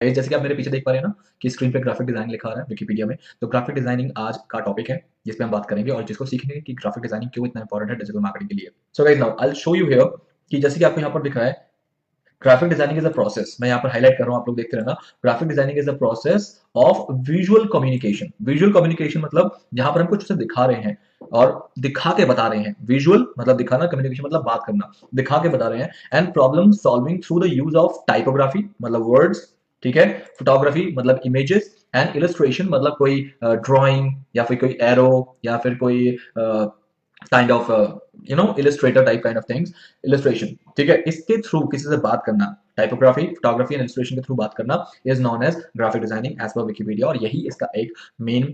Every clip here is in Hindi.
जैसे कि आप मेरे पीछे देख पा रहे हैं ना कि स्क्रीन पे ग्राफिक डिजाइनिंग लिखा आ रहा है विकिपीडिया में। तो ग्राफिक डिजाइनिंग आज का टॉपिक है जिसपे हम बात करेंगे और जिसको सीखेंगे कि ग्राफिक डिजाइनिंग क्यों इतना इंपॉर्टेंट है डिजिटल मार्केटिंग के लिए। सो guys now I will show you here कि जैसे कि आपको यहाँ पर दिख रहा है graphic designing is a process. मैं यहाँ पर हाईलाइट कर रहा हूँ, आप लोग देखते रहना। Graphic designing is a process of visual communication. Visual communication मतलब जहां पर हम कुछ उसे दिखा रहे हैं और दिखा के बता रहे हैं। विजुअल मतलब दिखाना, कम्युनिकेशन मतलब बात करना, दिखा के बता रहे हैं। And problem solving through the use of typography मतलब वर्ड्स, ठीक है। फोटोग्राफी मतलब इमेजेस, एंड इलस्ट्रेशन मतलब कोई ड्राइंग या फिर कोई एरो या फिर कोई kind of illustrator type kind of things, illustration, ठीक है। इसके थ्रू किसी से बात करना, टाइपोग्राफी, फोटोग्राफी एंड इलस्ट्रेशन के थ्रू बात करना is known as graphic designing as per Wikipedia. और यही इसका एक मेन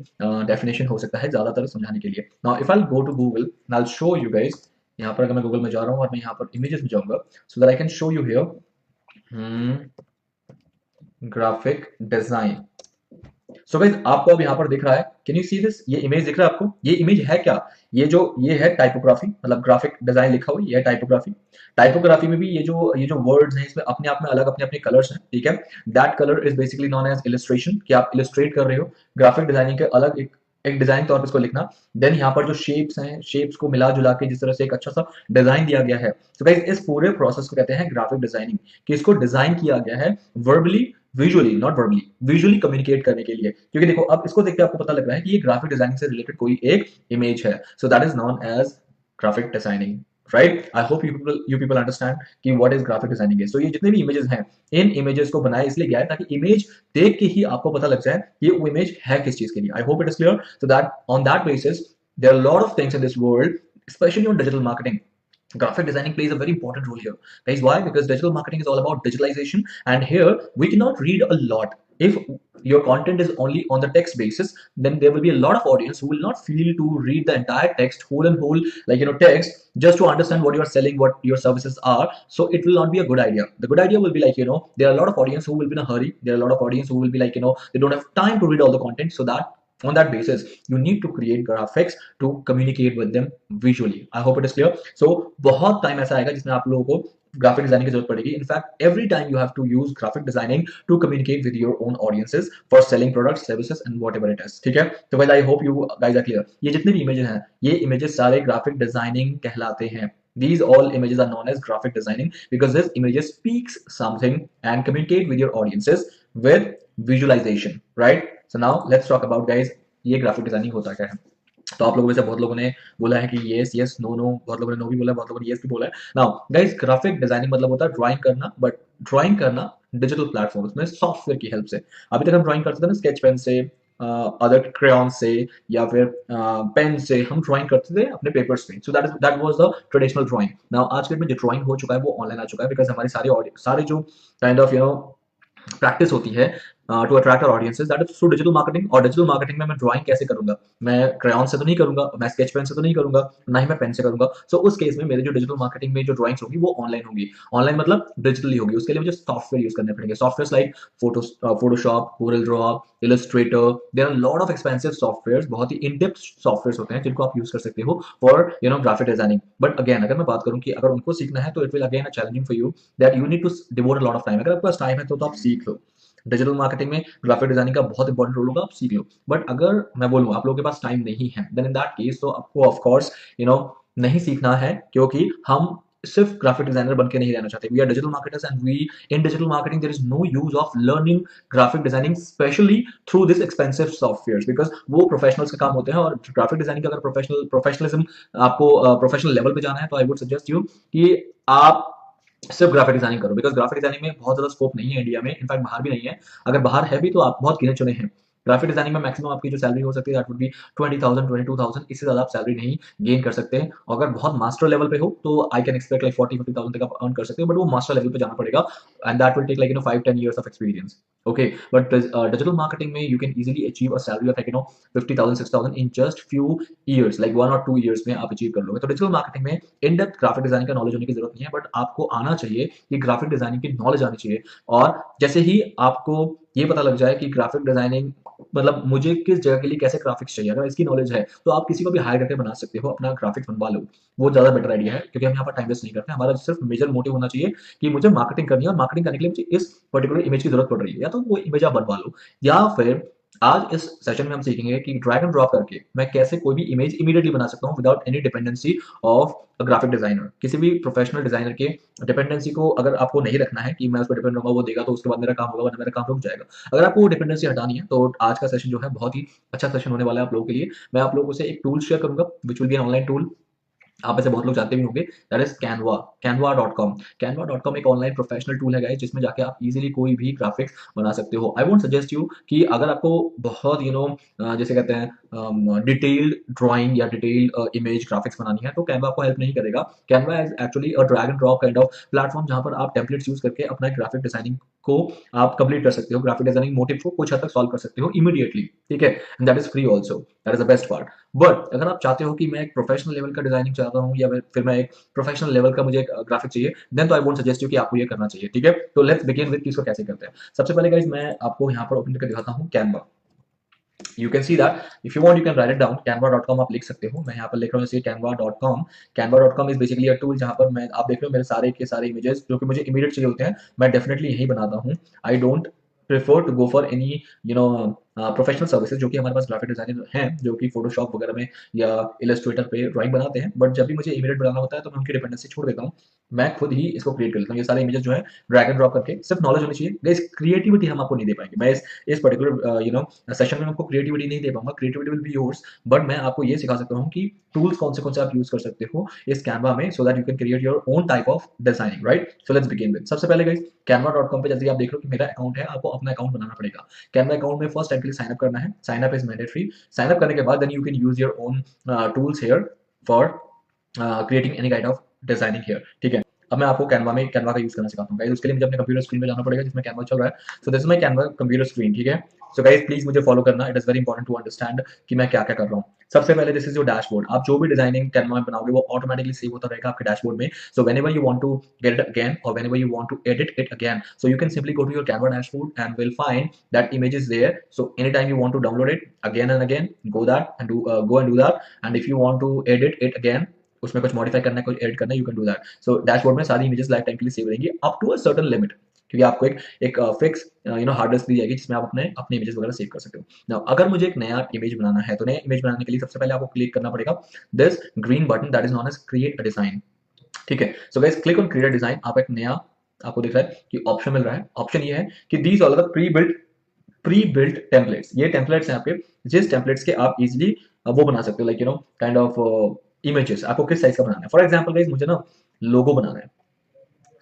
डेफिनेशन हो सकता है ज्यादातर समझाने के लिए। Now if I go to Google I will show you guys. यहाँ पर अगर मैं गूगल में जा रहा हूँ और मैं यहाँ पर इमेजेस में जाऊंगा so that I can show you here graphic design. So guys आपको अब यहाँ पर दिख रहा है, कैन यू सी दिस? ये इमेज दिख रहा है आपको? ये इमेज है क्या? ये है टाइपोग्राफी मतलब ग्राफिक डिजाइन लिखा हुआ, ये है टाइपोग्राफी। टाइपोग्राफी में भी ये जो वर्ड्स हैं इसमें अपने आप में अलग अपने अपने कलर्स हैं, ठीक है। That colour is basically known as illustration, कि आप इलस्ट्रेट कर रहे हो। ग्राफिक डिजाइनिंग के अलग एक एक डिजाइन तौर पर इसको लिखना। देन यहाँ पर जो शेप्स हैं, शेप्स को मिला जुला के जिस तरह से एक अच्छा सा डिजाइन दिया गया है, तो गाइस इस पूरे प्रोसेस को कहते हैं ग्राफिक डिजाइनिंग। कि इसको डिजाइन किया गया है verbally, visually, not verbally, visually communicate करने के लिए। क्योंकि देखो अब इसको देख के आपको पता लग रहा है कि ये ग्राफिक डिजाइनिंग से रिलेटेड कोई एक इमेज है। So that is known as graphic designing, right. I hope you people understand कि व्हाट इज ग्राफिक डिजाइनिंग है। सो ये जितने भी इमेजेस हैं, इन इमेजेस को बनाया इसलिए गया है ताकि इमेज देख के ही आपको पता लग जाए कि वो इमेज है किस चीज के लिए। I hope it is clear. So that on that basis there are lot of things in this world, especially on digital marketing. Graphic designing plays a very important role here, guys. Why? Because digital marketing is all about digitalization, and here we cannot read a lot. If your content is only on the text basis, then there will be a lot of audience who will not feel to read the entire text whole and whole, like text, just to understand what you are selling, what your services are. So it will not be a good idea. The good idea will be like, there are a lot of audience who will be in a hurry. There are a lot of audience who will be like, they don't have time to read all the content. So that on that basis you need to create graphics to communicate with them visually. I hope it is clear. So बहुत टाइम ऐसा आएगा जिसमें आप लोगों को ग्राफिक डिजाइनिंग की जरूरत पड़ेगी। In fact every time you have to use graphic designing to communicate with your own audiences for selling products, services and whatever it is, ठीक है। तो well I hope you guys are clear. ये जितने भी इमेजेस हैं, ये इमेजेस सारे ग्राफिक डिजाइनिंग कहलाते हैं। These all images are known as graphic designing because this images speaks something and communicate with your audiences with visualization, right? So now let's talk about guys, ये ग्राफिक डिजाइनिंग होता क्या है। तो आप लोगों में से बहुत लोगों ने बोला है कि यस यस, नो नो, बहुत लोगों ने नो भी बोला है, बहुत लोगों ने यस भी बोला है। नाउ गाइस ग्राफिक डिजाइनिंग मतलब होता है ड्राइंग करना, बट ड्राइंग करना डिजिटल प्लेटफॉर्म्स में सॉफ्टवेयर की हेल्प से। अभी तक हम ड्राइंग करते थे ना स्केच पेन से, अदर क्रेयॉन से या फिर पेन से हम ड्राइंग करते थे अपने पेपर्स पे। So that was the traditional drawing. Now आज के डेट में जो ड्राइंग हो चुका है वो ऑनलाइन आ चुका है, बिकॉज हमारी सारे जो काइंड ऑफ प्रैक्टिस होती है to attract our audiences, that is through digital marketing. और डिजिटल मार्केटिंग में मैं ड्राइंग कैसे करूंगा? मैं क्रेयॉन से तो नहीं करूंगा, मैं स्केच पेन से तो नहीं करूंगा, ना ही मैं पेन से करूंगा। सो उस केस में मेरे जो डिजिटल मार्केटिंग में जो ड्राइंग्स होगी वो ऑनलाइन होगी। ऑनलाइन मतलब डिजिटली होगी। उसके लिए मुझे सॉफ्टवेयर यूज करने पड़ेंगे, software like Photoshop, Corel draw, illustrator. There are lot of expensive software, बहुत ही इन डेप्थ सॉफ्टवेयर होते हैं जिनको आप यूज कर सकते हो for graphic designing. But again अगर मैं बात करूं कि अगर उनको सीखना है तो it will again challenging for you, that you need to devote a lot of time. अगर आपके पास टाइम है तो आप सीख लो। डिजिटल मार्केटिंग में ग्राफिक डिजाइनिंग का बहुत इंपॉर्टेंट रोल होगा, आप सीख लो। बट अगर मैं बोलूँ आप लोगों के पास टाइम नहीं है, देन इन दैट केस तो आपको ऑफ कोर्स नहीं सीखना है, क्योंकि हम सिर्फ ग्राफिक डिजाइनर बन के नहीं रहना चाहते। We are digital marketers and we in digital marketing there is no use of learning graphic designing specially through this expensive software, because वो प्रोफेशनल्स के काम होते हैं। और ग्राफिक डिजाइनिंग का अगर प्रोफेशनलिज्म आपको प्रोफेशनल लेवल पे जाना है तो आई वुड सजेस्ट यू कि आप सिर्फ ग्राफिक डिजाइनिंग करो, बिकॉज ग्राफिक डिजाइनिंग में बहुत ज्यादा स्कोप नहीं है इंडिया में, इनफैक्ट बाहर भी नहीं है। अगर बाहर है भी तो आप बहुत गिने चुने हैं। ग्राफिक डिजाइनिंग में मैक्सिमम आपकी जो सैलरी हो सकती है दैट वुड बी 20,000 22,000, इससे ज्यादा आप सैलरी नहीं गेन कर सकते हैं। अगर बहुत मास्टर लेवल पे हो तो आई कैन एक्सपेक्ट लाइक 40-50,000 तक आप अर्न कर सकते हो, बट वो मास्टर लेवल पे जाना पड़ेगा and that will take like 5-10 years of experience. Okay, but digital marketing में you can easily achieve a salary of 50,000 6,000 in just few years, like 1 or 2 years में आप अचीव कर लोगे। तो डिजिटल मार्केटिंग में इन डेप्थ ग्राफिक डिजाइनिंग का नॉलेज होने की जरूरत नहीं है, बट आपको आना चाहिए कि ग्राफिक डिजाइनिंग की नॉलेज आनी चाहिए। और जैसे ही आपको ये पता लग जाए कि ग्राफिक डिजाइनिंग मतलब मुझे किस जगह के लिए कैसे ग्राफिक्स चाहिए, अगर इसकी नॉलेज है तो आप किसी को भी हायर करके बना सकते हो, अपना ग्राफिक्स बनवा लो। वो ज़्यादा बेटर आइडिया है, क्योंकि हम यहाँ पर टाइम वेस्ट नहीं करते हैं। हमारा सिर्फ मेजर मोटिव होना चाहिए कि मुझे मार्केटिंग करनी है, और मार्केटिंग करने के लिए मुझे इस पर्टिकुलर इमेज की जरूरत पड़ रही है, या तो वो इमेज आप बनवा लो, या फिर आज इस सेशन में हम सीखेंगे कि ड्रैग एंड ड्रॉप करके मैं कैसे कोई भी इमेज इमीडिएटली बना सकता हूँ without any dependency of a graphic designer. किसी भी प्रोफेशनल डिजाइनर के डिपेंडेंसी को अगर आपको नहीं रखना है कि मैं उस पर डिपेंड रहूंगा, वो देगा तो उसके बाद मेरा काम होगा, वरना मेरा काम रुक जाएगा। अगर आपको वो डिपेंडेंसी हटानी है तो आज का सेशन जो है बहुत ही अच्छा सेशन होने वाला है आप लोगों के लिए। मैं आप लोगों से एक टूल शेयर करूंगा which will be online tool, आप में से बहुत लोग जानते भी होंगे, that is Canva. canva.com, canva.com एक ऑनलाइन प्रोफेशनल टूल है गाइस, जिसमें जाके आप इजीली कोई भी ग्राफिक्स बना सकते हो। आई वोंट सजेस्ट यू कि अगर आपको बहुत जैसे कहते हैं डिटेल्ड ड्राइंग या डिटेल्ड इमेज ग्राफिक्स बनानी है, तो कैनवा आपको हेल्प नहीं करेगा। Canva is actually a drag and drop kind of platform, जहां पर आप टेम्पलेट्स यूज करके अपना ग्राफिक डिजाइनिंग को आप कंप्लीट कर सकते हो, ग्राफिक डिजाइनिंग मोटिव को कुछ हद तक सॉल्व कर सकते हो इमीडिएटली। ठीक है, and that is free also, that is the best part. But अगर आप चाहते हो कि मैं एक प्रोफेशनल लेवल का डिजाइनिंग चाहता हूँ, या फिर मैं एक प्रोफेशनल लेवल का मुझे ग्राफिक चाहिए, देन तो आई वोंट सजेस्ट यू कि आपको ये करना चाहिए। ठीक है, तो लेट्स बिगिन विद इसको कैसे करते हैं। सबसे पहले गाइस मैं आपको यहाँ पर ओपन करके दिखाता हूँ Canva. You can see that, if you want you can write it down, canva.com आप लिख सकते हो। मैं यहाँ पर लिख रहा हूँ जैसे canva.com। canva.com is basically a tool जहाँ पर मैं, आप देख रहे हो मेरे सारे के सारे इमेजेस जो कि मुझे इमीडिएट चाहिए होते हैं, मैं डेफिनेटली यही बनाता हूँ। I don't prefer to go for any professional services, जो कि हमारे पास ग्राफिक डिजाइनर हैं जो कि फोटोशॉप वगैरह में या इलस्ट्रेटर पे ड्राइंग बनाते हैं, बट जब भी मुझे इमीडिएट बनाना होता है तो मैं उनकी डिपेंडेंसी छोड़ देता हूँ, मैं खुद ही इसको क्रिएट कर लेता हूँ। ये सारे इमेजेस जो है ड्रैग एंड ड्रॉप करके, सिर्फ नॉलेज होनी चाहिए गाइस, क्रिएटिविटी हम आपको नहीं दे पाएंगे। मैं इस पर्टिकुलर सेशन में आपको क्रिएटिविटी नहीं दे पाऊंगा, creativity will be yours, but मैं आपको ये सिखा सकता हूँ कि टूल्स कौन से आप यूज कर सकते हो इस कैनवा में, so that you can create your own type of designing, right. So let's begin with, सबसे पहले गाइस canva.com पे जैसे आप देख रहे हो कि मेरा अकाउंट है, आपको अपना अकाउंट बनाना पड़ेगा। कैनवा अकाउंट में फर्स्ट टाइम के लिए साइन अप करना है, sign up is mandatory. Sign up करने के बाद then you can use your own tools here for creating any kind of designing here. ठीक है, अब मैं आपको कैनवा का यूज करना सिखाता हूँ गाइस। उसके लिए मुझे अपने कंप्यूटर स्क्रीन पे जाना पड़ेगा जिसमें कैनवा चल रहा है। So this is my Canva computer screen. ठीक है, सो गाइस प्लीज मुझे फॉलो करना, it is very important to understand कि मैं क्या क्या कर रहा हूँ। सबसे पहले दिस इज योर डैशबोर्ड। आप जो भी डिजाइनिंग कैनवा में बनाओगे वो ऑटोमेटिकली सेव होता रहेगा आपके डैशबोर्ड में। So whenever you want to get it again, और whenever you want to edit it again, so you can simply go to your Canva dashboard and will find that image is there. So anytime you want to download it again and again, go and do that. And if you want to edit it again, उसमें कुछ मॉडिफाई करना है, कुछ एड करना है, you can do that. So dashboard में सारी इमेजेस लाइफ टाइम के लिए सेव रहेंगी up to a certain limit, क्योंकि आपको एक फिक्स हार्ड डिस्क दी जाएगी जिसमें आप अपने अपने इमेजेस वगैरह सेव कर सकते हो। नाउ अगर मुझे एक नया इमेज बनाना है, तो नया इमेज बनाने के लिए सबसे पहले आपको क्लिक करना पड़ेगा this green button that is known as create a design. ठीक है, so guys click on create design. आप एक नया, आपको दिख रहा है कि ऑप्शन मिल रहा है। ऑप्शन ये है कि these all are the pre built templates. ये टेम्पलेट्स हैं आपके, जिस टेम्पलेट्स के आप इजिली वो बना सकते हो, लाइक काइंड ऑफ इमेजेस। आपको किस साइज का बनाना है। फॉर एग्जाम्पल गाइस मुझे ना लोगो बनाना है,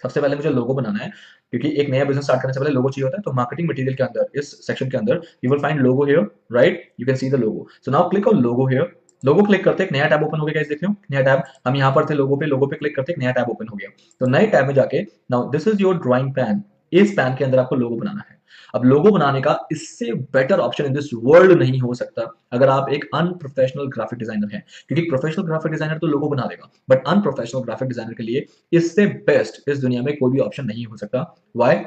सबसे पहले मुझे लोगो बनाना है, क्योंकि एक नया बिजनेस स्टार्ट करने से पहले लोगो चाहिए होता है। तो मार्केटिंग मटेरियल के अंदर, इस सेक्शन के अंदर you will find logo here, right, you can see the logo. So now click on logo here. Logo click करते एक नया टैब ओपन हो गया, देख रहे हो नया टैब। हम यहाँ पर थे लोगो पे क्लिक करते एक नया टैब ओपन हो गया। तो नए टैब में जाके now this is your drawing pan, इस पैन के अंदर आपको लोगो बनाना है। अब लोगो बनाने का इससे better option in this world नहीं हो सकता अगर आप एक अनप्रोफेशनल ग्राफिक डिजाइनर हैं, क्योंकि प्रोफेशनल ग्राफिक डिजाइनर तो लोगो बना देगा, बट अनप्रोफेशनल ग्राफिक डिजाइनर के लिए इससे बेस्ट इस दुनिया में कोई भी ऑप्शन नहीं हो सकता। वाई,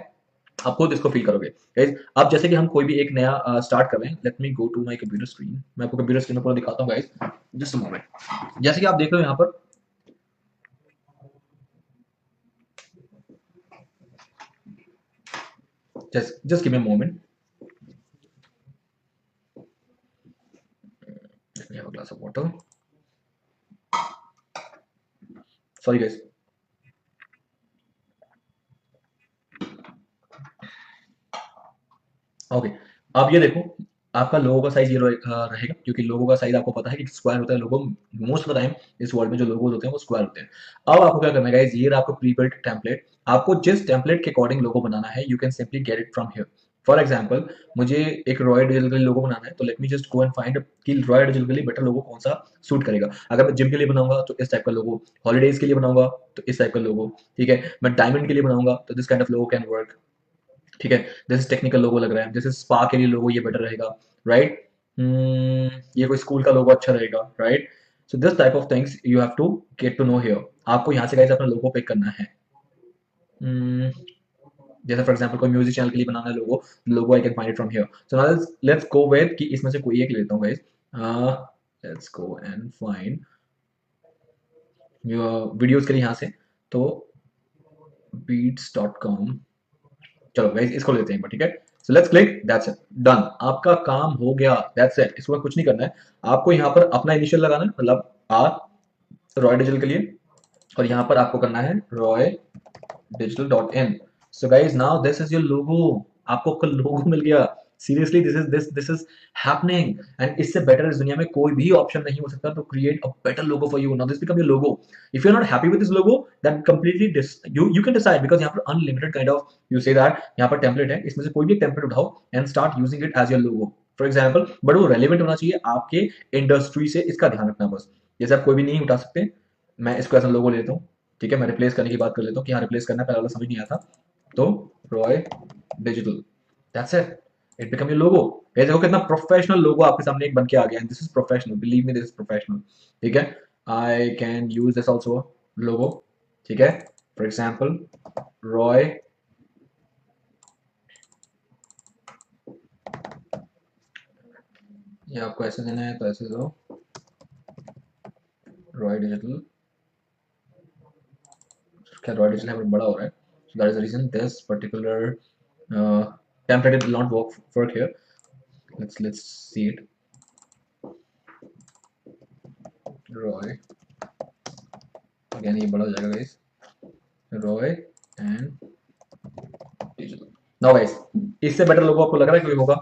आप खुद इसको फील करोगे गाइस। अब जैसे कि हम कोई भी एक नया स्टार्ट कर रहे हैं, let me go to my computer screen. मैं आपको कंप्यूटर स्क्रीन में पूरा दिखाता हूँ गाइस, जस्ट अ मोमेंट। जैसे कि आप देख रहे हो यहाँ पर, just give me a moment, let me have a glass of water, sorry guys। Okay, अब ये देखो आपका लोगो का साइज ये रहेगा, क्योंकि लोगो का साइज आपको पता है कि स्क्वायर होता है। लोगो मोस्ट ऑफ द टाइम इस वर्ल्ड में जो लोगोज होते हैं वो स्क्वायर होते हैं। अब आपको क्या करना है गाइस, ये आपको प्री बिल्ट टेम्पलेट, आपको जिस टेम्पलेट के अकॉर्डिंग लोगो बनाना है you can simply get it from here. For example मुझे एक रॉय डिजिटल के लिए लोगो बनाना है, तो let me just go and find कि रॉय डिजिटल के लिए बेटर लोगो कौन सा सूट करेगा। अगर मैं जिम के लिए बनाऊंगा तो इस टाइप का लोगो, हॉलीडेज के लिए बनाऊंगा तो इस टाइप का लोगो, ठीक है, मैं डायमंड के लिए बनाऊंगा तो this kind of logo can work. ठीक है, जैसे टेक्निकल लोगो लग रहा है, जैसे स्पा के लिए लोगो ये बेटर रहेगा, राइट। ये कोई स्कूल का लोगो अच्छा रहेगा, right. So this type of things you have to get to know here. आपको यहाँ से गाइस अपना लोगो पिक करना है। जैसे फॉर एग्जांपल कोई म्यूजिक चैनल के लिए बनाना है logo I can find it from here. So now let's go with कि इसमें से कोई एक ले लेता हूँ guys. Let's go and find videos के लिए यहाँ से, तो beats.com, चलो गाइस इसको लेते हैं, ठीक है। So let's click, that's it, done, आपका काम हो गया, दैट्स इट। इसको कुछ नहीं करना है आपको, यहाँ पर अपना इनिशियल लगाना है, मतलब आर रॉय डिजिटल के लिए, और यहाँ पर आपको करना है Roy digital dot in. So guys now this is your logo, आपको आपका लोगो मिल गया। Seriously this is happening, and इससे बेटर इस दुनिया में कोई भी ऑप्शन नहीं हो सकता to create a better logo for you. Now this become your logo. If you are not happy with this logo, then completely you can decide, because यहाँ पर unlimited kind of, you say that यहाँ पर टेम्पलेट है, इसमें से कोई भी टेम्पलेट उठाओ and start using it as your logo for example. But वो रेलिवेंट होना चाहिए आपके इंडस्ट्री से, इसका ध्यान रखना बस। जैसे आप कोई भी नहीं उठा सकते, मैं इसको ऐसा लोगो लेता हूँ, ठीक है। मैं रिप्लेस करने की बात कर लेता हूँ कि हाँ रिप्लेस करना, पहले वाला समझ नहीं आया था, तो Roy digital, that's it, it become your लोगो। ये देखो कितना प्रोफेशनल लोगो आपके सामने एक बन के आ गया, this is professional, believe me this is professional, ठीक है। I can use this also logo, ठीक है। फॉर एग्जाम्पल रॉय ये आपको ऐसे देना है तो ऐसे दो, रॉय डिजिटल, क्या रॉय डिजिटल है बड़ा हो रहा है, so that is the reason this particular template will not work here. Let's see it. Roy again ये बड़ा हो जाएगा guys, Roy and digital. Now guys इससे बेटर लोगो आपको लग रहा है कोई होगा?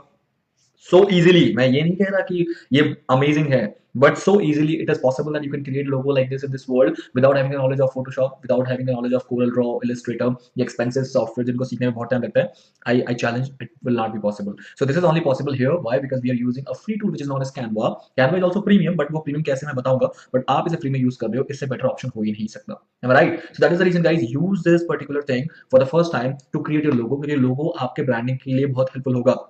सो इजीली, मैं ये नहीं कह रहा कि ये अमेजिंग है, but so easily it is possible that you can create logo like this in this world without having knowledge of Photoshop, without having knowledge of Corel draw, illustrator, ये एक्सपेंसिव सॉफ्टवेयर जिनको सीखने में बहुत टाइम लगता है। I challenge it will not be possible. So this is only possible here, why? Because we are using a free tool which is known as Canva. Canva is also premium, but वो प्रीमियम कैसे मैं बताऊंगा, बट आप इसे फ्री में यूज कर रहे हो, इससे बेटर ऑप्शन हो ही नहीं सकता, am I right? So that is the reason guys, use this particular thing for the first time to create your logo, क्योंकि लोगो आपके ब्रांडिंग के लिए बहुत हेल्पफुल होगा।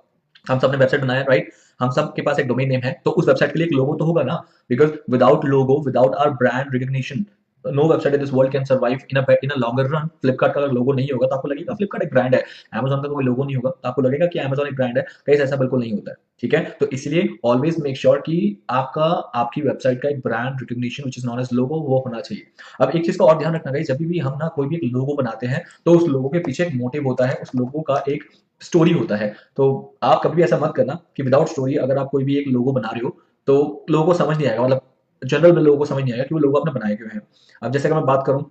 हम सब ने वेबसाइट बनाया, राइट? हम सब के पास एक डोमेन नेम है, तो उस वेबसाइट के लिए एक लोगो तो होगा ना, because without logo, without our brand recognition, no website in this world can survive in a longer run. Flipkart का अगर लोगो नहीं होगा तो आपको लगेगा फ्लिपकार्ट एक ब्रांड है, अमेजॉन का कोई लोगो नहीं होगा तो आपको लगेगा कि अमेजॉन एक ब्रांड है, कहीं ऐसा बिल्कुल नहीं होता है, ठीक है। तो इसलिए ऑलवेज मेक श्योर कि आपका, आपकी वेबसाइट का एक brand recognition which is known as logo वो होना चाहिए। अब एक चीज का और ध्यान रखना है, जब भी हम ना कोई भी एक लोगो बनाते हैं तो उस लोगो के पीछे एक मोटिव होता है, उस लोगो का एक स्टोरी होता है। तो आप कभी भी ऐसा मत करना कि विदाउट स्टोरी अगर आप कोई भी एक लोगो बना रहे हो तो लोगों को समझ नहीं आएगा, मतलब जनरल में लोगों को समझ नहीं आएगा कि वो लोगो आपने बनाए क्यों है। अब जैसे अगर मैं बात करूं,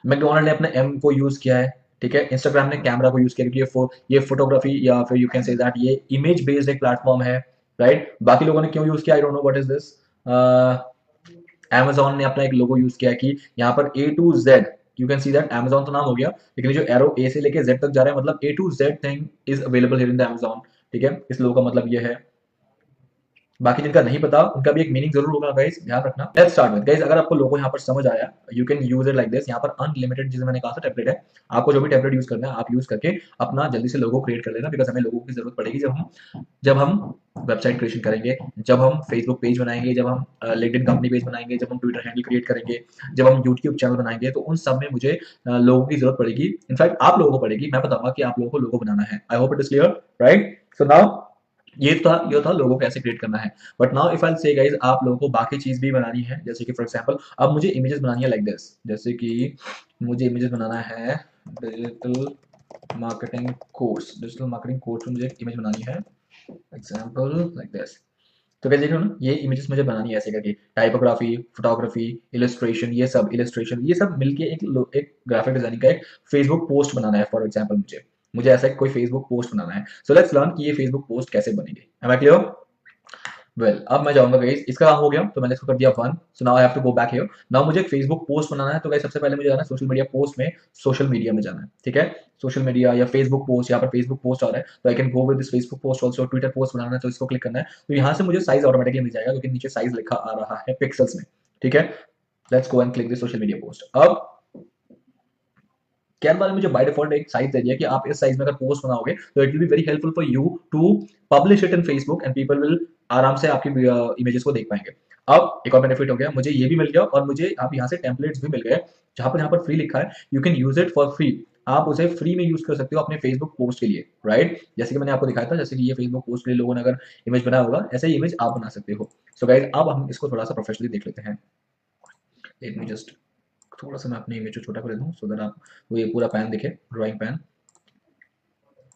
मैकडोनल्ड ने अपने एम को यूज किया है, ठीक है। इंस्टाग्राम ने कैमरा को यूज किया क्योंकि ये फोटोग्राफी या फिर यू कैन से दैट ये इमेज बेस्ड एक प्लेटफॉर्म है, राइट। बाकी लोगों ने क्यों यूज किया, I don't know what is this. Amazon ने अपना एक लोगो यूज किया कि यहाँ पर A to Z, you can see that Amazon तो नाम हो गया, लेकिन जो एरो A से लेके Z तक जा रहा है, मतलब A to Z thing is available here in the Amazon, ठीक है। इस लोगो का मतलब ये है। बाकी जिनका नहीं पता उनका भी एक मीनिंग जरूर होगा गाइस, ध्यान रखना। लेट्स स्टार्ट विद गाइस, अगर आपको लोगो यहाँ पर समझ आया, you can use it like this. यहाँ पर अनलिमिटेड, जिसे मैंने कहा था टेम्पलेट है, आपको जो भी टेम्पलेट यूज करना है आप यूज करके अपना जल्दी से लोगो क्रिएट कर लेना, बिकॉज हमें लोगों की जरूरत पड़ेगी जब हम वेबसाइट क्रिएशन करेंगे, जब हम फेसबुक पेज बनाएंगे, जब हम लिंक्डइन कंपनी पेज बनाएंगे, जब हम ट्विटर हैंडल क्रिएट करेंगे, जब हम यूट्यूब चैनल बनाएंगे, तो उन सब में मुझे लोगों की जरूरत पड़ेगी। इनफैक्ट आप लोगों को पड़ेगी, मैं बताऊंगा कि आप लोगों को लोगो बनाना है। I hope it is clear, right? So now ये था लोगो कैसे क्रिएट करना है। बट नाउ इफ आई से गाइस, आप लोगों को बाकी चीज भी बनानी है, जैसे कि फॉर एग्जांपल अब मुझे इमेजेस बनानी है लाइक दिस, जैसे कि मुझे इमेजेस बनाना है डिजिटल डिजिटल मार्केटिंग कोर्स में मुझे एक इमेज बनानी है, एग्जांपल लाइक दिस। तो क्या देख रहे हो ना, ये इमेजेस मुझे बनानी है ऐसे करके, टाइपोग्राफी, फोटोग्राफी, इलस्ट्रेशन ये सब मिलके एक ग्राफिक डिजाइनिंग का एक फेसबुक पोस्ट बनाना है फॉर एग्जांपल। मुझे मुझे ऐसा कोई फेसबुक पोस्ट बनाना है। सो लेट्स लर्न कि ये फेसबुक पोस्ट कैसे बनेंगे। M I clear? वेल अब मैं जाऊंगा गाइस, इसका काम हो गया तो मैंने इसको कर दिया 1। So now I have to go back here. Now मुझे एक फेसबुक पोस्ट बनाना है, तो गाइस सबसे पहले मुझे जाना है सोशल मीडिया पोस्ट में, सोशल मीडिया में जाना है, ठीक है। सोशल मीडिया या फेसबुक पोस्ट, यहाँ पर फेसबुक पोस्ट आ रहा है तो I can go with this Facebook post also. Twitter post बनाना है तो इसको क्लिक करना है, तो यहाँ से मुझे साइज ऑटोमेटिकली मिल जाएगा क्योंकि नीचे साइज लिखा आ रहा है पिक्सल्स में, ठीक है। Let's go and click this social media post. अब कैनवा ने मुझे बाय डिफॉल्ट एक साइज दे दिया कि आप इस साइज में अगर पोस्ट बनाओगे तो it will be very helpful for you to publish it in Facebook and people will आराम से आपकी इमेजेस को देख पाएंगे। अब एक और बेनिफिट हो गया, मुझे ये भी मिल गया और मुझे आप यहाँ से टेम्पलेट्स भी मिल गए, जहाँ पर यहाँ पर फ्री लिखा है you can use it for free. आप उसे फ्री में यूज कर सकते हो अपने फेसबुक पोस्ट के लिए, राइट। जैसे कि मैंने आपको दिखाया था, जैसे कि ये फेसबुक पोस्ट के लिए लोगों ने अगर इमेज बनाया होगा, ऐसे ही इमेज आप बना सकते हो। सो गाइस अब हम इसको थोड़ा सा प्रोफेशनली देख लेते हैं। लेट मी जस्ट थोड़ा सा मैं अपनी इमेज को छोटा कर दूँ सो दैट आप वो ये पूरा पैन दिखे, ड्राइंग पैन,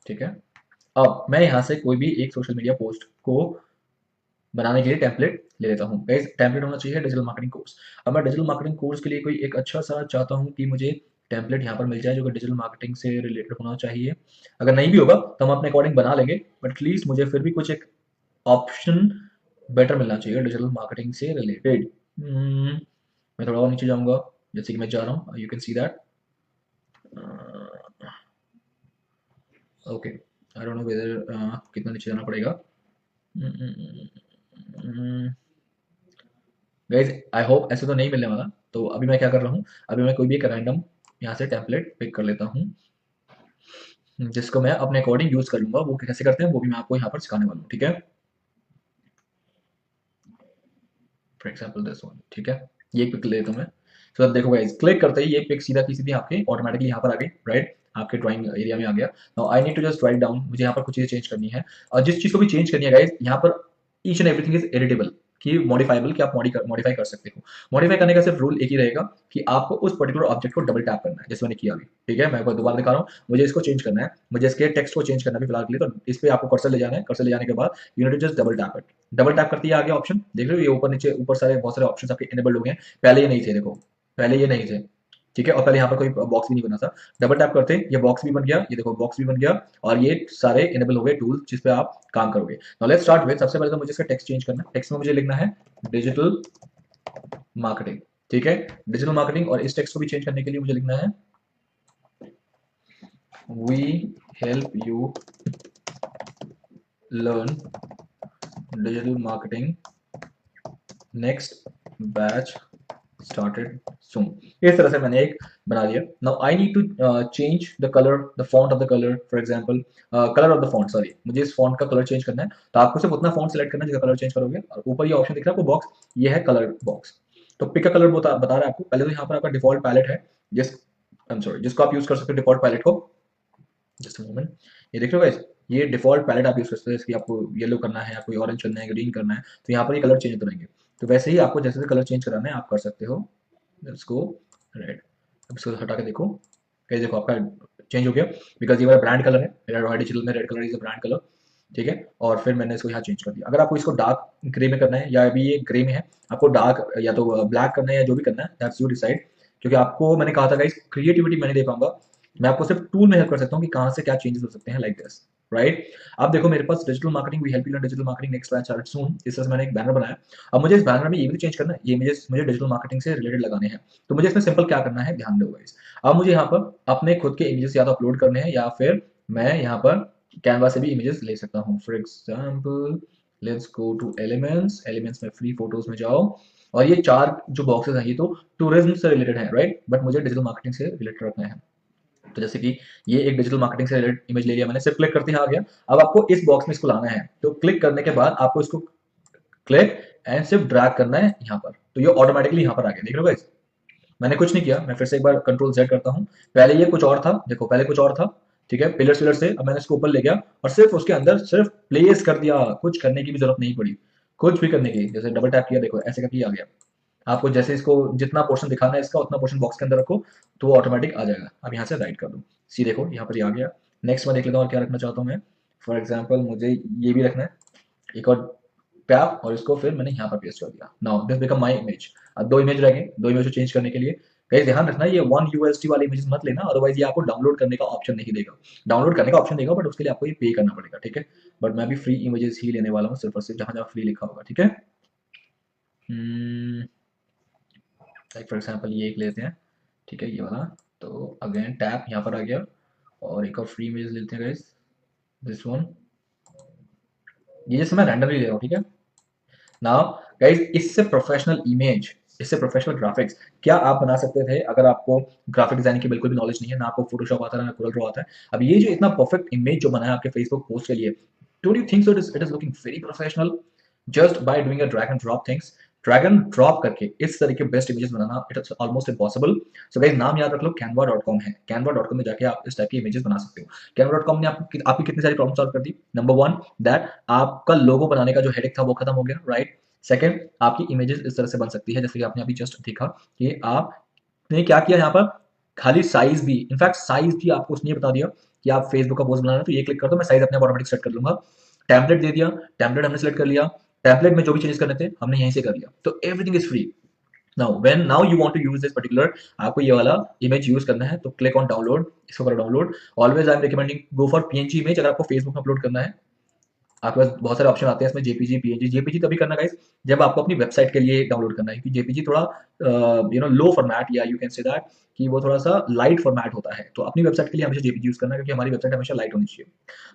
ठीक है। अब मैं यहाँ से कोई भी एक सोशल मीडिया पोस्ट को बनाने के लिए टेम्पलेट ले लेता हूँ। गाइस टेम्पलेट होना चाहिए डिजिटल मार्केटिंग कोर्स। अब मैं डिजिटल मार्केटिंग कोर्स के लिए कोई एक अच्छा सा चाहता हूँ कि मुझे टेम्पलेट यहाँ पर मिल जाए जो कि डिजिटल मार्केटिंग से रिलेटेड होना चाहिए। अगर नहीं भी होगा तो हम अपने अकॉर्डिंग बना लेंगे, बट एटलीस्ट मुझे फिर भी कुछ एक ऑप्शन बेटर मिलना चाहिए डिजिटल मार्केटिंग से रिलेटेड। मैं थोड़ा और नीचे जाऊँगा, जैसे कि मैं जा रहा हूँ, you can see that. Okay, I don't know whether कितना नीचे जाना पड़ेगा। गाइज आई होप ऐसे तो नहीं मिलने वाला। तो अभी मैं क्या कर रहा हूँ, अभी मैं कोई भी एक रैंडम यहाँ से टेम्पलेट पिक कर लेता हूँ, जिसको मैं अपने अकॉर्डिंग यूज कर लूंगा। वो कैसे करते हैं वो भी मैं आपको यहाँ पर सिखाने वाला हूँ, ठीक है। फॉर एग्जाम्पल दिस वन, ठीक है, ये पिक ले लेता हूँ मैं। तो देखो गाइज, क्लिक करते ही ये पिक सीधा की सीधी आपके ऑटोमेटिकली यहाँ पर आ गई, राइट, आपके ड्राइंग एरिया में आ गया। Now I need to just write down, मुझे यहाँ पर कुछ चीजें चेंज करनी है, और जिस चीज को भी चेंज करनी है गाइज, यहाँ पर each and everything is editable, कि मॉडिफाइबल, कि आप मॉडिफाई कर सकते हो। मॉडिफाई करने का सिर्फ रूल एक ही रहेगा कि आपको उस पर्टिकुलर ऑब्जेक्ट को डबल टैप करना है, जैसे मैंने किया अभी, ठीक है। मैं आपको दोबारा दिखा रहा हूँ, मुझे इसको चेंज करना है, मुझे इसके टेक्स्ट को चेंज करना है फिलहाल के लिए। तो इस पे आपको कर्सर ले जाना है, कर्सर ले जाने के बाद you need to just double tap it. Double tap करते ही आगे ऑप्शन देख रहे हो, ये ऊपर नीचे ऊपर सारे बहुत सारे ऑप्शन आपके इनेबल्ड हो गए हैं, पहले ये नहीं थे, देखो पहले ये नहीं थे, ठीक है। और पहले यहाँ पर कोई बॉक्स भी नहीं बना था। डबल टैप करते ये बॉक्स भी बन गया, ये देखो बॉक्स भी बन गया, और ये सारे इनेबल हो गए टूल्स जिस पे आप काम करोगे। नाउ लेट्स स्टार्ट विद, सबसे पहले तो मुझे इसका टेक्स्ट चेंज करना है। टेक्स्ट में मुझे लिखना है डिजिटल मार्केटिंग, ठीक है, डिजिटल मार्केटिंग। और इस टेक्स्ट को भी चेंज करने के लिए मुझे लिखना है we help you learn digital marketing, next batch started soon. इस तरह से मैंने एक बना लिया। Now I need to change the colour, the font of the colour, for example colour of the font, sorry, मुझे इस फॉन्ट का कलर चेंज करना है। तो आपको सिर्फ उतना फॉन्ट सेलेक्ट करना है जिसका कलर चेंज करोगे, और ऊपर ये ऑप्शन दिख रहा है आपको बॉक्स, ये है कलर बॉक्स। तो पिक का कलर बता रहा है आपको। पहले तो यहाँ पर आपका डिफॉल्ट पैलेट है, जिस आई एम सॉरी जिसको आप यूज कर सकते हो डिफॉल्ट पैलेट को। जस्ट मोमेंट, ये देख रहे हो गाइस, ये डिफॉल्ट पैलेट आप यूज कर सकते हो। इसकी आपको येलो करना है या कोई ऑरेंज करना है, ग्रीन करना है, तो यहाँ पर ये कलर चेंज होते रहेंगे। तो वैसे ही आपको जैसे कलर चेंज कराना है आप कर सकते हो। लेट्स गो रेड, अब इसको हटा के देखो, कहीं देखो आपका चेंज हो गया, बिकॉज ये मेरा ब्रांड कलर है, मेरा रॉय डिजिटल में red colour is brand colour, ठीक है। और फिर मैंने इसको यहाँ चेंज कर दिया। अगर आपको इसको डार्क ग्रे में करना है, या अभी ये ग्रे में है, आपको डार्क या तो ब्लैक करना है या जो भी करना है, दैट्स यू डिसाइड। क्योंकि आपको मैंने कहा था गाइस, क्रिएटिविटी मैंने दे पाऊंगा, मैं आपको सिर्फ टूल में हेल्प कर सकता हूँ कि कहाँ से क्या चेंजेस हो सकते हैं, लाइक दिस, राइट। अब देखो मेरे पास digital marketing, we help you learn digital marketing, next batch start soon, इस तरह से मैंने एक बैनर बनाया। अब मुझे इस बैनर में ये भी चेंज करना है, ये इमेजेस मुझे डिजिटल मार्केटिंग से रिलेटेड लगाने हैं। तो मुझे इसमें सिंपल क्या करना है, ध्यान दो गाइस। अब मुझे यहाँ पर अपने खुद के इमेजेस या तो अपलोड करने हैं, या फिर मैं यहाँ पर कैनवा से भी इमेजेस ले सकता हूँ। For example let's go two elements, elements में फ्री फोटोज में जाओ, और ये चार जो बॉक्सेस हैं ये तो टूरिज्म से रिलेटेड है, राइट, बट मुझे डिजिटल मार्केटिंग से रिलेटेड रखना है। तो जैसे कि ये एक डिजिटल मार्केटिंग से रिलेटेड इमेज ले लिया मैंने, सिर्फ क्लिक करते ही आ गया। अब आपको इस बॉक्स में इसको लाना है, तो क्लिक करने के बाद आपको इसको क्लिक एंड सिर्फ ड्रैग करना है यहाँ पर, तो ये ऑटोमेटिकली यहाँ पर आ गया, देख रहे हो गाइस। मैंने कुछ नहीं किया, मैं फिर से एक बार कंट्रोल Z करता हूँ। पहले ये कुछ और था, देखो पहले कुछ और था, ठीक है, पिलर्स पिलर से। अब मैंने इसको ऊपर ले गया और सिर्फ उसके अंदर सिर्फ प्लेस कर दिया, कुछ करने की भी जरूरत नहीं पड़ी, कुछ भी करने की। जैसे डबल टैप किया, देखो ऐसे करके आ गया। आपको जैसे इसको जितना पोर्शन दिखाना है इसका, उतना पोर्शन बॉक्स के अंदर रखो तो वो ऑटोमेटिक आ जाएगा। अब यहाँ से राइट कर दो, सी देखो यहाँ पर ये आ गया। नेक्स्ट मैं देख लेता हूँ और क्या रखना चाहता हूँ मैं। फॉर एग्जाम्पल मुझे ये भी रखना है, एक और टैप, और इसको फिर मैंने यहाँ पर पेस्ट कर दिया। Now this become my image. अब दो इमेज रह गए, दो इमेज को चेंज करने के लिए कहीं ध्यान रखना, ये 1 USD वाली इमेज मत लेना, अदरवाइज ये आपको डाउनलोड करने का ऑप्शन नहीं देगा। डाउनलोड करने का ऑप्शन देगा बट उसके लिए आपको ये पे करना पड़ेगा, ठीक है। बट मैं भी फ्री इमेजेस ही लेने वाला हूँ, सिर्फ और सिर्फ जहाँ जहाँ फ्री लिखा होगा, ठीक है। लाइक फॉर एग्जाम्पल ये एक लेते हैं, ठीक है, ये वाला। तो अगेन टैप यहाँ पर आ गया, और एक और फ्री इमेज लेते हैं गाइस, दिस वन। ये जैसे मैं रैंडमली ले रहा हूँ, ठीक है। नाउ गाइस, इससे प्रोफेशनल इमेज, इससे प्रोफेशनल ग्राफिक्स क्या आप बना सकते थे अगर आपको ग्राफिक डिजाइनिंग की बिल्कुल भी नॉलेज नहीं है, ना आपको फोटोशॉप आता है ना कोरल ड्रॉ आता है। अब ये जो इतना परफेक्ट इमेज जो बना है आपके फेसबुक पोस्ट के लिए, don't you think so it is looking very professional, just by doing a drag and drop things, drag and drop करके इस तरह के best images banana it is almost impossible. So guys नाम याद रख लो, canva.com है, canva.com में जाके आप इस टाइप की इमेजेस बना सकते हो। canva.com ने आपकी कितनी सारी प्रॉब्लम सॉल्व कर दी। नंबर वन, दैट आपका लोगो बनाने का जो हेडेक था वो खत्म हो गया, राइट। सेकंड, आपकी इमेजेस इस तरह से बन सकती है जैसे कि आपने अभी जस्ट देखा कि आपने क्या किया यहाँ पर, खाली साइज भी, इनफैक्ट साइज भी आपको उसने बता दिया कि आप फेसबुक का पोस्ट बना रहे हो तो ये क्लिक कर दो, मैं साइज अपने ऑटोमेटिक सेट कर लूंगा। टेम्पलेट दे दिया, टेम्पलेट हमने सेलेक्ट कर लिया, टेम्पलेट में जो भी चेंजेस करने थे हमने यहीं से कर लिया, तो everything is free. Now you want to use this particular, आपको ये वाला इमेज यूज करना है तो क्लिक ऑन डाउनलोड, इसको करो download. Always I am recommending go for PNG image, अगर आपको फेसबुक में अपलोड करना है आपके पास बहुत सारे ऑप्शन आते हैं इसमें, जेपीजी पीएनजी। जेपीजी तभी करना गाइस जब आपको अपनी वेबसाइट के लिए डाउनलोड करना है, क्योंकि जेपीजी थोड़ा लो फॉर्मेट, या यू कैन से दैट कि वो थोड़ा सा लाइट फॉर्मेट होता है, तो अपनी वेबसाइट के लिए हमेशा जेपीजी यूज करना है क्योंकि हमारी वेबसाइट हमेशा लाइट होनी चाहिए।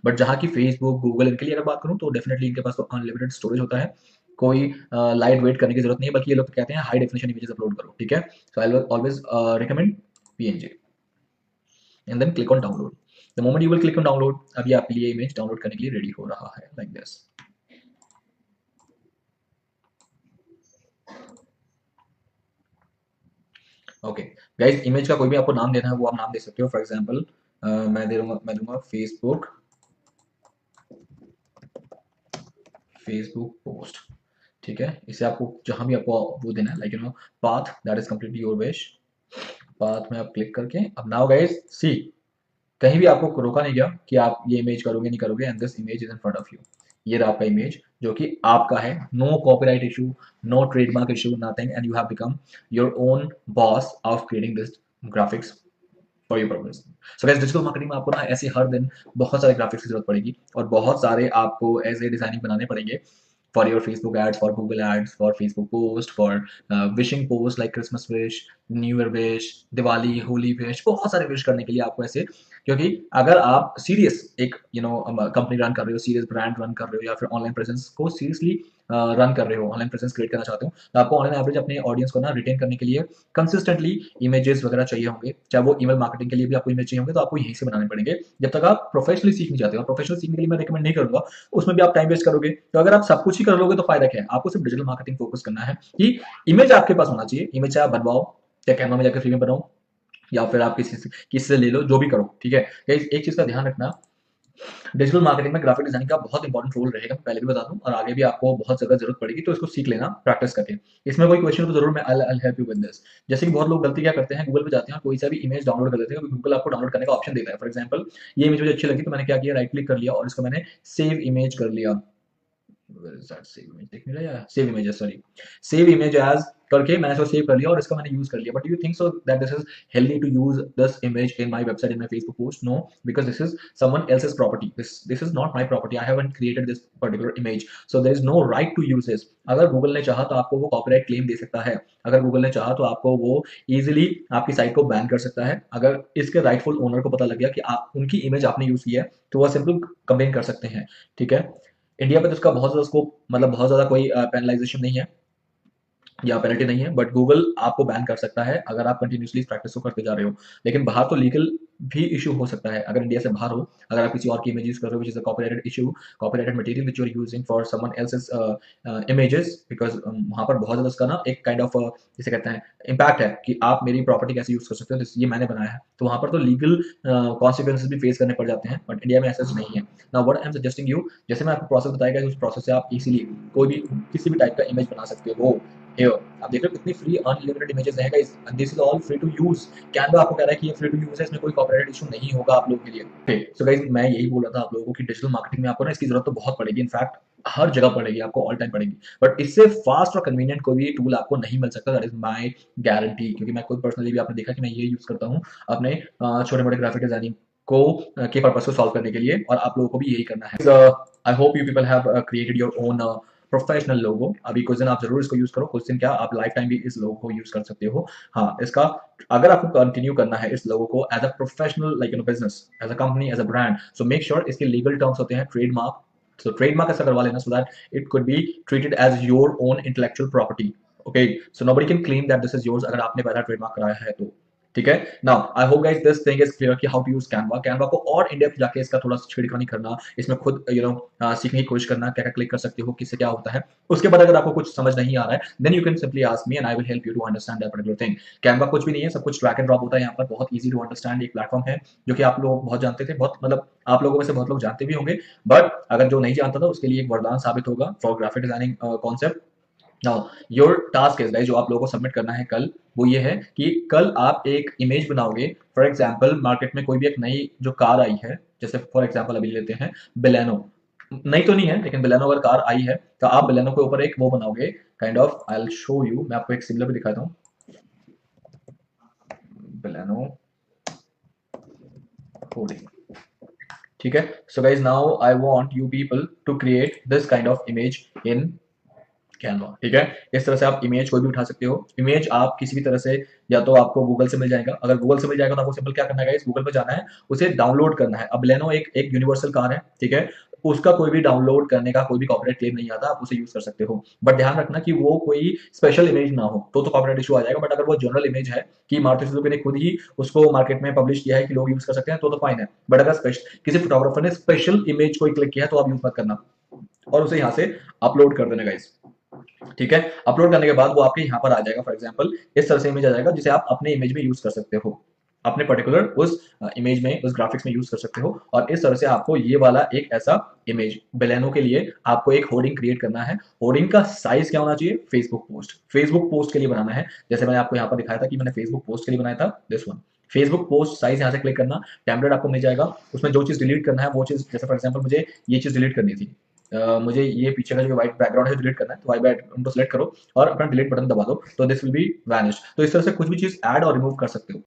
बट जहाँ की फेसबुक गूगल इनके लिए अगर बात करूँ तो डेफिनेटली इनके पास तो अनलिमिटेड स्टोरेज होता है, कोई लाइट वेट करने की जरूरत नहीं है, बल्कि ये लोग तो कहते हैं हाई डेफिनेशन इमेजेस अपलोड करो, ठीक है। So I always recommend PNG and then click on download. The moment you will click on download, अभी आपके लिए इमेज डाउनलोड करने के लिए रेडी हो रहा है, like this. Okay guys, image का कोई भी आपको नाम देना है वो आप नाम दे सकते हो। फॉर एग्जांपल मैं दूंगा फेसबुक, फेसबुक पोस्ट, ठीक है। इसे आपको जहां भी आपको वो देना है, like path, that is completely your wish. Path में आप क्लिक करके अब नाउ गाइज सी, कहीं भी आपको रोका नहीं गया कि आप ये इमेज करोगे नहीं करोगे, and this image is in front of you. ये रहा आपका इमेज जो कि आपका है, no copyright issue, no trademark issue, nothing, and you have become your own boss of creating this graphics for your purpose. So guys digital marketing में आपको ना ऐसे हर दिन बहुत सारे ग्राफिक्स की जरूरत पड़ेगी और बहुत सारे आपको ऐसे डिजाइनिंग बनाने पड़ेंगे for your Facebook ads, for Google ads, for Facebook post, for wishing post like Christmas wish, New Year wish, Diwali, Holi wish, बहुत सारे wish करने के लिए आपको ऐसे, क्योंकि अगर आप सीरियस एक कंपनी रन कर रहे हो, सीरियस ब्रांड रन कर रहे हो, या फिर ऑनलाइन प्रेजेंस को सीरियसली रन कर रहे हो, ऑनलाइन प्रेजेंस क्रिएट करना चाहते हो, तो आपको ऑनलाइन एवरेज अपने ऑडियंस को ना रिटेन करने के लिए कंसिस्टेंटली इमेजेस वगैरह चाहिए होंगे, चाहे वो ईमेल मार्केटिंग के लिए भी आपको इमेज चाहिए होंगे, तो आपको यहीं से बनाने पड़ेंगे जब तक आप प्रोफेशनली सीख नहीं जाते। और प्रोफेशनल सीखने के लिए मैं रिकमेंड नहीं करूंगा, उसमें भी आप टाइम वेस्ट करोगे। तो अगर आप सब कुछ ही कर लोगे तो फायदा क्या है, आपको सिर्फ डिजिटल मार्केटिंग फोकस करना है कि इमेज आपके पास होना चाहिए। इमेज चाहे आप बनवाओ या कैनवा में जाकर फ्री में बनाओ, या फिर आप किसी से ले लो, जो भी करो, ठीक है। एक चीज का ध्यान रखना, डिजिटल मार्केटिंग में ग्राफिक डिजाइनिंग का बहुत इंपॉर्टेंट रोल रहेगा, मैं पहले भी बता दूं, और आगे भी आपको बहुत जगह जरूरत पड़ेगी, तो इसको सीख लेना प्रैक्टिस करके। इसमें कोई क्वेश्चन हो तो जरूर मैं I help you with this. जैसे कि बहुत लोग गलती क्या करते हैं, गूगल पे जाते हैं और कोई सा भी इमेज डाउनलोड कर लेते हैं, गूगल आपको डाउनलोड करने का ऑप्शन देता है। फॉर एग्जाम्पल ये इमेज मुझे अच्छी लगी तो मैंने क्या किया, राइट क्लिक कर लिया और इसको मैंने सेव इमेज कर लिया। Where is that save image? देख मिला या save image, sorry, save image as करके मैंने इसको सेव कर लिया और इसको मैंने यूज कर लिया। But do you think so that this is healthy to use this image in my website, in my Facebook post? No, because this is someone else's property, this is not my property, I haven't created this particular image, so there is no right to use this। अगर गूगल ने चाहा तो आपको वो कॉपीराइट क्लेम दे सकता है, अगर गूगल ने चाहा तो आपको वो इजीली आपकी साइट को बैन कर सकता है। अगर इसके राइटफुल ओनर को पता लग गया कि उनकी इमेज आपने यूज की है तो वह सिंपल कंप्लेन कर सकते हैं, ठीक है। इंडिया पे तो इसका बहुत ज़्यादा स्कोप, मतलब बहुत ज़्यादा कोई पेनलाइजेशन नहीं है या पेनल्टी नहीं है, बट गूगल आपको बैन कर सकता है अगर आप कंटिन्यूअसली इस प्रैक्टिस को करते जा रहे हो। लेकिन बाहर तो लीगल भी इशू हो सकता है, अगर इंडिया से बाहर हो, अगर आप किसी और की इमेज यूज कर रहे हो, which is a copyrighted issue, copyrighted material which you are using for someone else's images, because वहां पर बहुत ज्यादा उसका ना एक काइंड ऑफ जिसे कहते हैं इम्पैक्ट है कि आप मेरी प्रॉपर्टी कैसे यूज कर सकते हो, ये मैंने बनाया है, तो वहां पर तो लीगल कॉन्सिक्वेंसेज भी फेस करने पड़ जाते हैं, बट इंडिया में ऐसा नहीं है। Now what I am suggesting you, जैसे मैं आपको प्रोसेस बताया उस प्रोसेस से आप इजीली कोई भी किसी भी टाइप का इमेज बना सकते हो। Here, आप देख रहे हो कितनी फ्री अनलिमिटेड इमेजेस हैं guys, and this is all free to use. Canva आपको कह रहा है कि ये फ्री टू यूज है, इसमें कोई कॉपीराइट इशू नहीं होगा आप लोगों के लिए। ओके सो गाइस, मैं यही बोल रहा था आप लोगों को कि डिजिटल मार्केटिंग में आपको ना इसकी जरूरत तो बहुत पड़ेगी, इनफैक्ट हर जगह पड़ेगी, आपको ऑल टाइम पड़ेगी, बट इससे फास्ट और कन्वीनियंट कोई भी टूल आपको नहीं मिल सकता, दैट इज माय गारंटी। क्योंकि मैं खुद पर्सनली भी आपने देखा कि मैं ये यूज करता हूँ अपने छोटे मोटे ग्राफिक डिजाइनिंग को के पर्पस को सॉल्व करने के लिए, और आप लोगों को भी यही करना है। I hope you people have created your own professional logo. अभी कुछ दिन आप जरूर इसको यूज करो, कुछ दिन क्या आप लाइफ टाइम भी इस लोगो को यूज कर सकते हो। हाँ, इसका अगर आपको कंटिन्यू करना है इस लोगो को as a professional, like business, as a company, as a brand, so make sure इसके लीगल टर्म्स होते हैं ट्रेडमार्क, so trademark ऐसा करवा लेना so that it could be treated as your own intellectual property, okay, so nobody can claim that this is yours अगर आपने पहला ट्रेडमार्क कराया है तो, ठीक है। Now I hope guys this thing is clear कि how to use Canva. Canva को और इन डेप्थ जाके इसका थोड़ा छिड़कानी करना, इसमें खुद सीखने की कोशिश करना, क्या क्या क्लिक कर सकते हो, किससे क्या होता है। उसके बाद अगर आपको कुछ समझ नहीं आ रहा है, then you can simply ask me and I will help you to understand that particular thing. Canva कुछ भी नहीं है, सब कुछ ड्रैग एंड ड्रॉप होता है यहाँ पर, बहुत ईजी टू अंडरस्टैंड एक प्लेटफॉर्म है जो कि आप लोग बहुत जानते थे, बहुत मतलब आप लोगों में से बहुत लोग जानते भी होंगे, बट अगर जो नहीं जानता था उसके लिए एक वरदान साबित होगा for graphic designing concept. Now your task is guys, जो आप लोगों को सबमिट करना है कल, वो ये है कि कल आप एक इमेज बनाओगे। फॉर एग्जांपल मार्केट में कोई भी एक नई जो कार आई है, जैसे फॉर एग्जांपल अभी लेते हैं बेलेनो, नई तो नहीं है लेकिन बेलेनो अगर कार आई है तो आप बेलेनो के ऊपर एक वो बनाओगे, kind of I will show you, मैं आपको एक सिमिलर भी दिखाता हूँ। बेलेनो होर्डिंग, ठीक है। So guys now I want you people to create this kind of image in Canva, ठीक है। इस तरह से आप इमेज कोई भी उठा सकते हो। इमेज आप किसी भी तरह से, या तो आपको गूगल से मिल जाएगा, अगर गूगल से मिल जाएगा तो आपको सिंपल क्या करना है गाइस, गूगल पे जाना है, उसे डाउनलोड करना है। अब लेनो एक एक यूनिवर्सल कार है, ठीक है, उसका कोई भी डाउनलोड करने का कोई भी कॉपीराइट क्लेम नहीं आता, आप उसे यूज कर सकते हो। बट ध्यान रखना कि वो कोई स्पेशल इमेज ना हो, तो कॉपीराइट इशू आ जाएगा। बट अगर वो जनरल इमेज है कि मारुति सुजुकी ने खुद ही उसको मार्केट में पब्लिश किया है कि लोग यूज कर सकते हैं, तो फाइन है। बट अगर किसी फोटोग्राफर ने स्पेशल इमेज को क्लिक किया है तो आप यूज मत करना, और उसे यहाँ से अपलोड कर देना गाइस, ठीक है। अपलोड करने के बाद वो आपके यहाँ पर आ जाएगा। फॉर एग्जांपल इस तरह से इमेज आ जाएगा, जिसे आप अपने इमेज में यूज कर सकते हो, अपने पर्टिकुलर उस इमेज में, उस ग्राफिक्स में यूज कर सकते हो। और इस तरह से आपको ये वाला एक ऐसा इमेज बेलेनो के लिए आपको एक होर्डिंग क्रिएट करना है। होर्डिंग का साइज क्या होना चाहिए, फेसबुक पोस्ट, फेसबुक पोस्ट के लिए बनाना है। जैसे मैंने आपको यहाँ पर दिखाया था कि मैंने फेसबुक पोस्ट के लिए बनाया था, this one Facebook post size, यहाँ से क्लिक करना, टेम्पलेट आपको मिल जाएगा। उसमें जो चीज डिलीट करना है वो चीज, जैसे फॉर एग्जाम्पल मुझे ये चीज डिलीट करनी थी, मुझे ये पीछे का जो व्हाइट बैकग्राउंड है डिलीट करना है, तो व्हाइट बैकग्राउंड को सिलेक्ट करो और अपना डिलीट बटन दबा दो, तो दिस विल बी वैनिश। तो इस तरह से कुछ भी चीज ऐड और रिमूव कर सकते हो।